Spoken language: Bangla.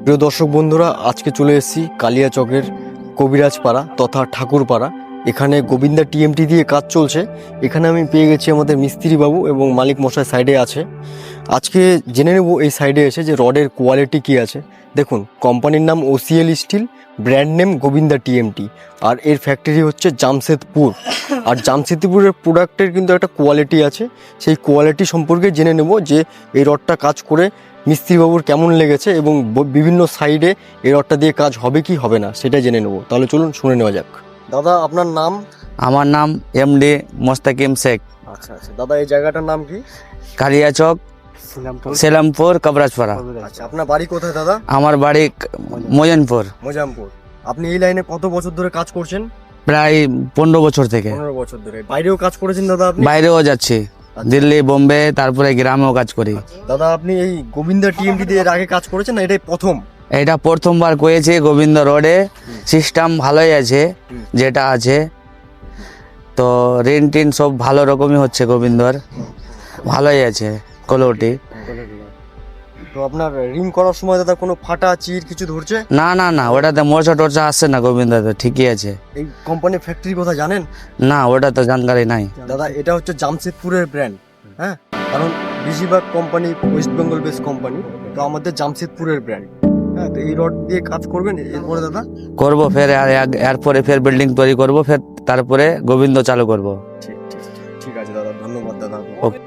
প্রিয় দর্শক বন্ধুরা, আজকে চলে এসেছি কালিয়াচকের কবিরাজপাড়া তথা ঠাকুরপাড়া। এখানে গোবিন্দা টিএমটি দিয়ে কাজ চলছে। এখানে আমি পেয়ে গেছি আমাদের মিস্ত্রি বাবু এবং মালিক মশাই সাইডে আছে। আজকে জেনে নেব এই সাইডে এসে যে রডের কোয়ালিটি কী আছে। দেখুন, কোম্পানির নাম OCL steel, brand name Govinda TMT, আর এর ফ্যাক্টরি হচ্ছে জামশেদপুর। আর জামশেদপুরের প্রোডাক্টের কিন্তু একটা কোয়ালিটি আছে, সেই কোয়ালিটি সম্পর্কে জেনে নেব যে এই রডটা কাজ করে মিস্ত্রিবাবুর কেমন লেগেছে এবং বিভিন্ন সাইডে এই রডটা দিয়ে কাজ হবে কি হবে না সেটা জেনে নেব। তাহলে চলুন শুনে নেওয়া যাক। দাদা, আপনার নাম? আমার নাম এমডি মোস্তাকিম শেখ। আচ্ছা আচ্ছা দাদা, এই জায়গাটার নাম কি? কালিয়াচক, সেলামপুর, কবরাজপাড়া। আচ্ছা, আপনার বাড়ি কোথায় দাদা? আমার বাড়ি মজনপুর। মোজামপুর। আপনি এই লাইনে কত বছর ধরে কাজ করছেন? প্রায় 15 বছর থেকে। 15 বছর ধরে। বাইরেও কাজ করেছেন দাদা আপনি? বাইরেও যাচ্ছি, দিল্লি, বোম্বে, তারপরে গ্রামেও কাজ করি। দাদা, আপনি এই গোবিন্দা টিএমটি দিয়ে এর আগে কাজ করেছেন না এটাই প্রথম? এটা প্রথমবার করেছি গোবিন্দ রোডে। সিস্টেম ভালোই আছে যেটা আছে, তো রিন টিন সব ভালো রকমই হচ্ছে গোবিন্দর, ভালোই আছে কোয়ালিটি। তো আপনার রিং করার সময় দাদা কোনো ফাটা চির কিছু ধরছে? না না না, ওটাতে মোর্চা টোর্চা আসছে না গোবিন্দাতে, ঠিকই আছে। এই কোম্পানির ফ্যাক্টরি কথা জানেন? না, ওটা তো জানকারি নাই দাদা, এটা হচ্ছে জামশেদপুরের ব্র্যান্ড। হ্যাঁ, কারণ বেশিরভাগ company West Bengal base company, তো আমাদের জামশেদপুরের ব্র্যান্ড। হ্যাঁ, তো এই রড দিয়ে কাজ করবেন। এরপরে দাদা করবো, ফের এরপরে ফের বিল্ডিং তৈরি করবো, ফের তারপরে গোবিন্দ চালু করবো। ঠিক ঠিক ঠিক আছে দাদা, ধন্যবাদ দাদা। ওকে।